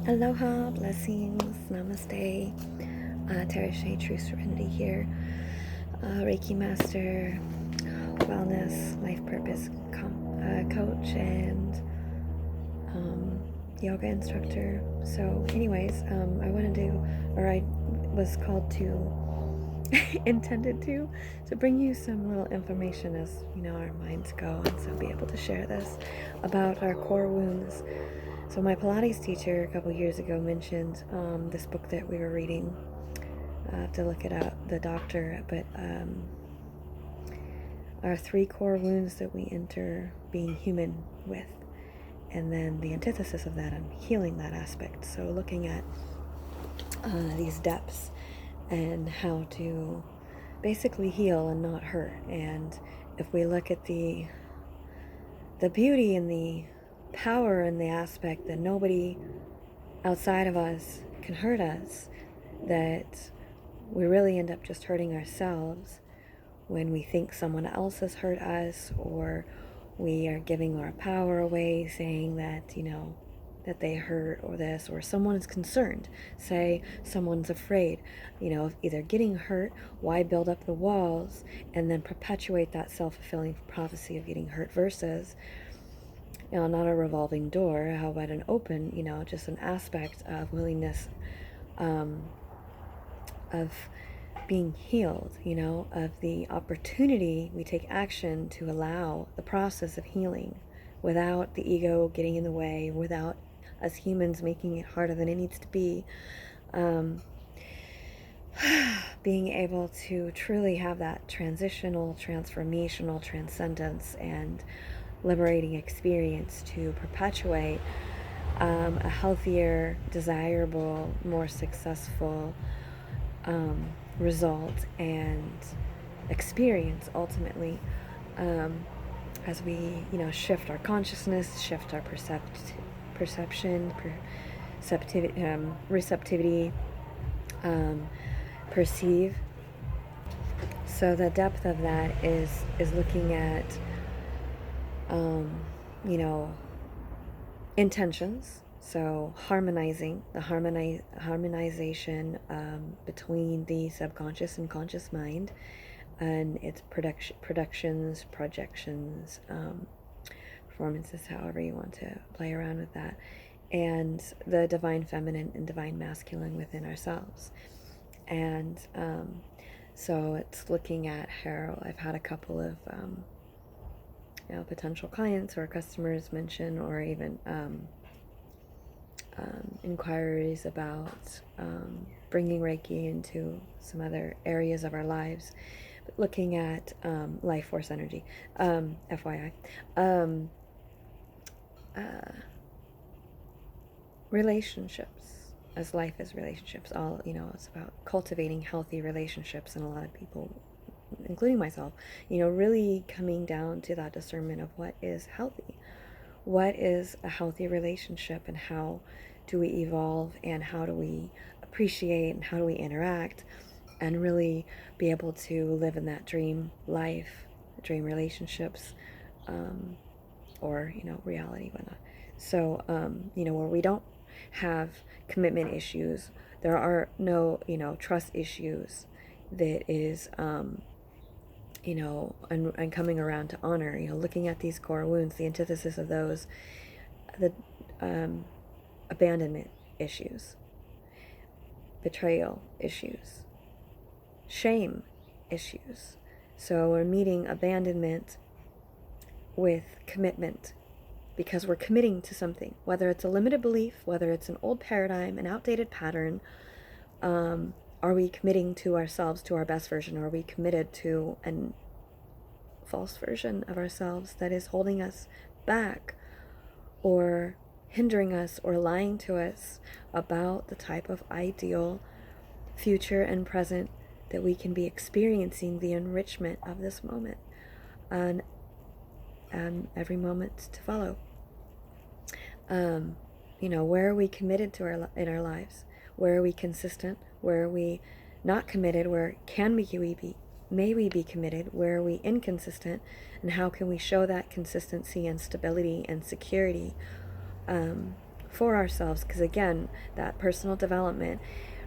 Aloha, blessings, namaste. Tereshe True Serenity here. Reiki Master, Wellness, Life Purpose Coach, and yoga instructor. So, anyways, I want to do, or I was called to, intended to bring you some little information as our minds go, and so be able to share this about our core wounds. So my Pilates teacher a couple years ago mentioned this book that we were reading. I have to look it up, the doctor, but our three core wounds that we enter being human with, and then the antithesis of that and healing that aspect. So looking at these depths and how to basically heal and not hurt. And if we look at the beauty and the power and the aspect that nobody outside of us can hurt us, that we really end up just hurting ourselves when we think someone else has hurt us, or we are giving our power away, saying that, that they hurt or this, or someone's concerned. Say someone's afraid, of either getting hurt. Why build up the walls and then perpetuate that self-fulfilling prophecy of getting hurt versus, not a revolving door. How about an open, just an aspect of willingness, of being healed, of the opportunity. We take action to allow the process of healing without the ego getting in the way, without us humans making it harder than it needs to be. Being able to truly have that transitional, transformational transcendence and liberating experience to perpetuate a healthier, desirable, more successful result and experience ultimately, as we shift our consciousness, shift our perception, receptivity, perceive. So the depth of that is looking at intentions. So harmonizing the harmonization between the subconscious and conscious mind, and its productions, projections, performances, however you want to play around with that, and the divine feminine and divine masculine within ourselves. And so it's looking at how I've had a couple of potential clients or customers mention, or even inquiries about bringing Reiki into some other areas of our lives, but looking at life force energy, FYI, relationships, as life is relationships. All it's about cultivating healthy relationships, and a lot of people, including myself, really coming down to that discernment of what is healthy. What is a healthy relationship, and how do we evolve, and how do we appreciate, and how do we interact, and really be able to live in that dream life, dream relationships, or reality, whatnot. So where we don't have commitment issues, there are no trust issues, that is and coming around to honor, looking at these core wounds, the antithesis of those, the abandonment issues, betrayal issues, shame issues. So we're meeting abandonment with commitment, because we're committing to something, whether it's a limited belief, whether it's an old paradigm, an outdated pattern. Are we committing to ourselves, to our best version? Or are we committed to an false version of ourselves that is holding us back, or hindering us, or lying to us about the type of ideal future and present that we can be experiencing, the enrichment of this moment and every moment to follow? Where are we committed to in our lives? Where are we consistent? Where are we not committed? Where may we be committed? Where are we inconsistent? And how can we show that consistency and stability and security for ourselves, because again, that personal development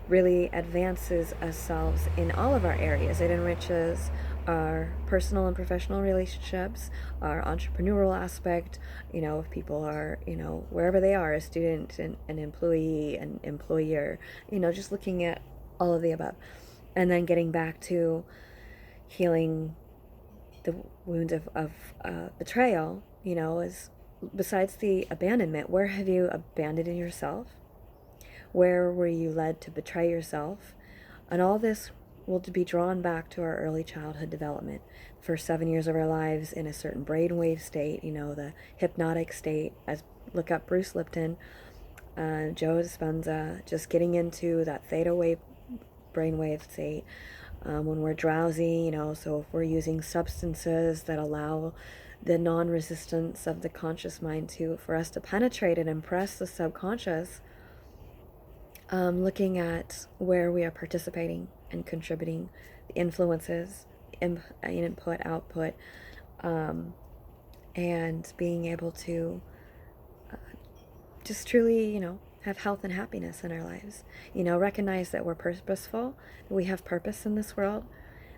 really advances ourselves in all of our areas. It enriches our personal and professional relationships, our entrepreneurial aspect, if people are, wherever they are, a student, an employee, an employer, just looking at all of the above. And then getting back to healing the wound of betrayal, is besides the abandonment, where have you abandoned yourself? Where were you led to betray yourself? And all this will be drawn back to our early childhood development. For 7 years of our lives in a certain brainwave state, the hypnotic state. As look up Bruce Lipton, Joe Dispenza, just getting into that theta wave brainwave state. When we're drowsy, so if we're using substances that allow the non-resistance of the conscious mind for us to penetrate and impress the subconscious, looking at where we are participating and contributing, the influences, input, output, and being able to just truly, have health and happiness in our lives. Recognize that we're purposeful, that we have purpose in this world,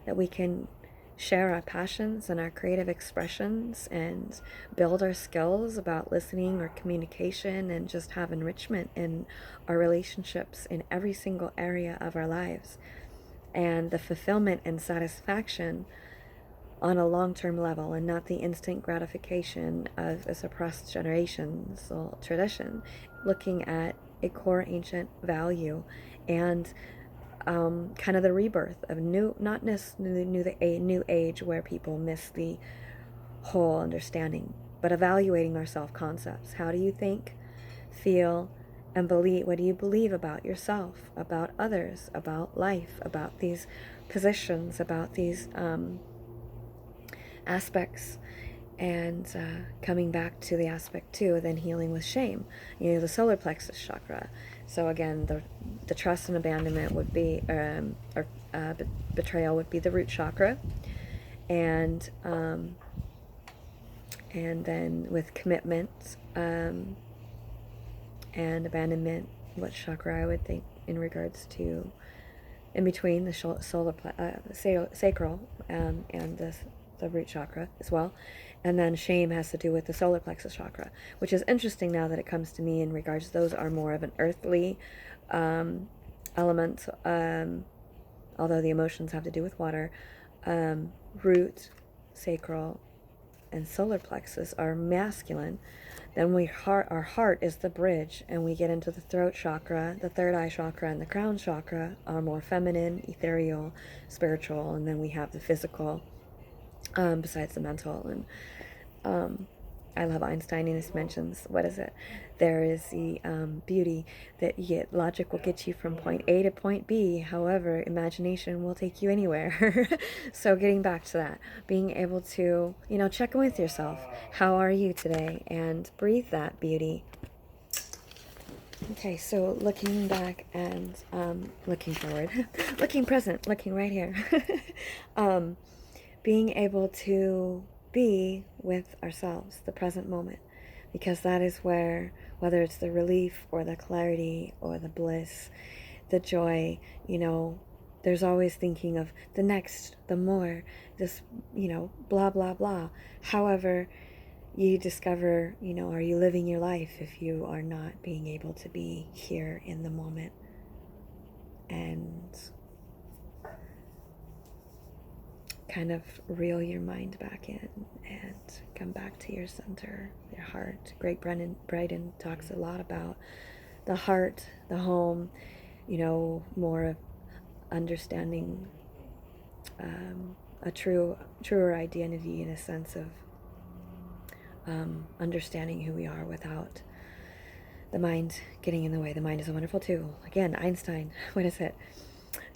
that we can share our passions and our creative expressions and build our skills about listening or communication, and just have enrichment in our relationships in every single area of our lives, and the fulfillment and satisfaction on a long-term level, and not the instant gratification of a suppressed generational tradition. Looking at a core ancient value, and kind of the rebirth of not necessarily a new age where people miss the whole understanding, but evaluating our self-concepts. How do you think, feel, and believe? What do you believe about yourself, about others, about life, about these positions, about these aspects? And coming back to the aspect 2, then healing with shame, the solar plexus chakra. So again, the trust and abandonment would be, betrayal would be the root chakra, and then with commitment and abandonment, what chakra I would think in regards to in between the solar sacral and the root chakra as well. And then shame has to do with the solar plexus chakra, which is interesting now that it comes to me in regards, those are more of an earthly element, although the emotions have to do with water. Root, sacral, and solar plexus are masculine. Then our heart is the bridge, and we get into the throat chakra, the third eye chakra, and the crown chakra are more feminine, ethereal, spiritual, and then we have the physical, besides the mental. And I love Einsteinianus mentions, what is it? There is the beauty that logic will get you from point A to point B. However, imagination will take you anywhere. So getting back to that, being able to, check in with yourself. How are you today? And breathe that beauty. Okay, so looking back and looking forward, looking present, looking right here. Being able to be with ourselves, the present moment, because that is where, whether it's the relief or the clarity or the bliss, the joy, there's always thinking of the next, the more, this, blah, blah, blah. However, you discover, are you living your life if you are not being able to be here in the moment? And kind of reel your mind back in and come back to your center, your heart. Greg Braden talks a lot about the heart, the home, more of understanding a truer identity, in a sense of understanding who we are without the mind getting in the way. The mind is a wonderful tool. Again, Einstein, what is it?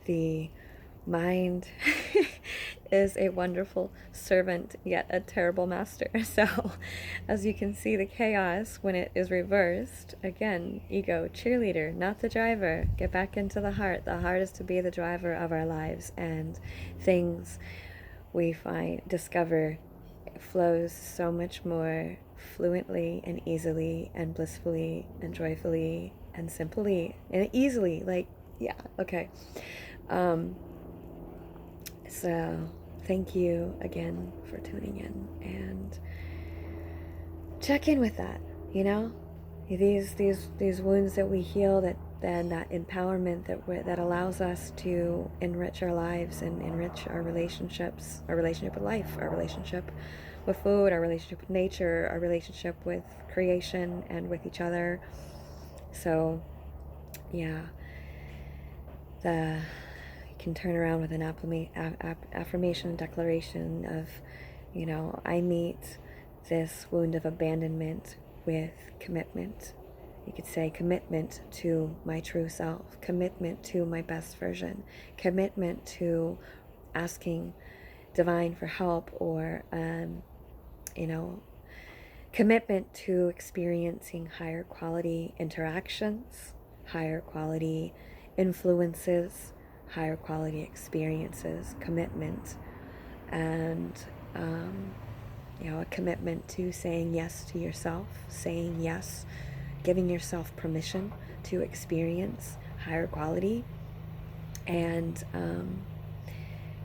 The mind is a wonderful servant, yet a terrible master. So, as you can see, the chaos, when it is reversed, again, ego, cheerleader, not the driver. Get back into the heart. The heart is to be the driver of our lives, and things we discover flows so much more fluently and easily and blissfully and joyfully and simply and easily. Like, yeah, okay. So thank you again for tuning in, and check in with that, you know? These wounds that we heal, that empowerment that allows us to enrich our lives and enrich our relationships, our relationship with life, our relationship with food, our relationship with nature, our relationship with creation and with each other. So yeah, you can turn around with an affirmation declaration of, you know, I meet this wound of abandonment with commitment. You could say commitment to my true self, commitment to my best version, commitment to asking divine for help, or you know, commitment to experiencing higher quality interactions, higher quality influences, higher quality experiences, commitment, and you know, a commitment to saying yes to yourself, saying yes, giving yourself permission to experience higher quality, and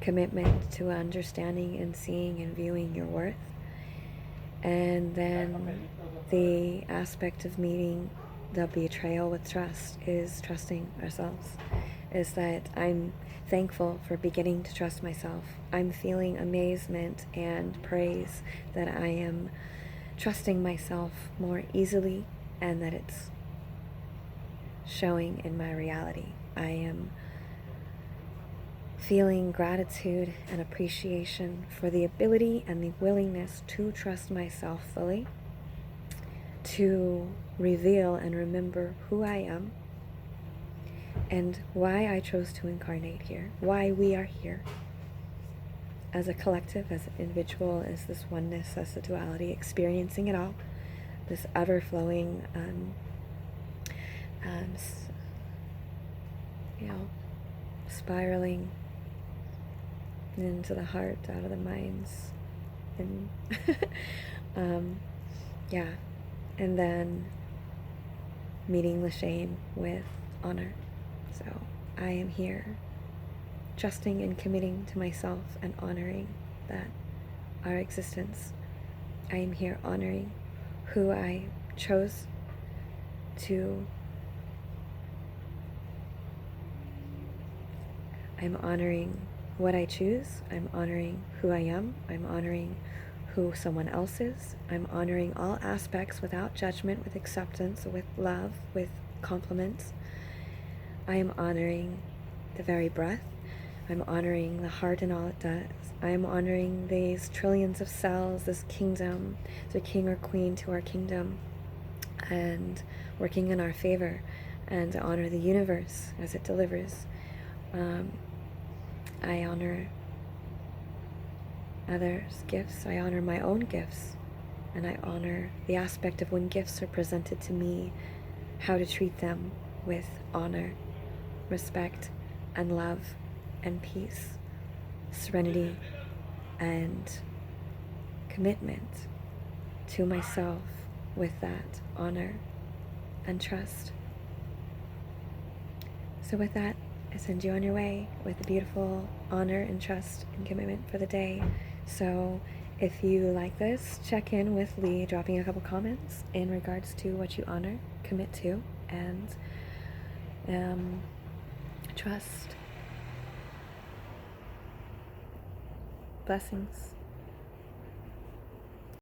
commitment to understanding and seeing and viewing your worth. And then the aspect of meeting the betrayal with trust is trusting ourselves. Is that I'm thankful for beginning to trust myself. I'm feeling amazement and praise that I am trusting myself more easily, and that it's showing in my reality. I am feeling gratitude and appreciation for the ability and the willingness to trust myself fully, to reveal and remember who I am and why I chose to incarnate here, why we are here as a collective, as an individual, as this oneness, as the duality, experiencing it all, this ever-flowing, you know, spiraling into the heart, out of the minds, and yeah, and then meeting the shame with honor. So I am here trusting and committing to myself and honoring that our existence. I am here honoring who I chose to. I'm honoring what I choose. I'm honoring who I am. I'm honoring who someone else is. I'm honoring all aspects without judgment, with acceptance, with love, with compliments. I am honoring the very breath. I'm honoring the heart and all it does. I am honoring these trillions of cells, this kingdom, the king or queen to our kingdom, and working in our favor, and to honor the universe as it delivers. I honor others' gifts. I honor my own gifts. And I honor the aspect of when gifts are presented to me, how to treat them with honor, respect, and love, and peace, serenity, and commitment to myself with that honor and trust. So with that, I send you on your way with a beautiful honor and trust and commitment for the day. So if you like this, check in with Lee, dropping a couple comments in regards to what you honor, commit to, and trust. Blessings.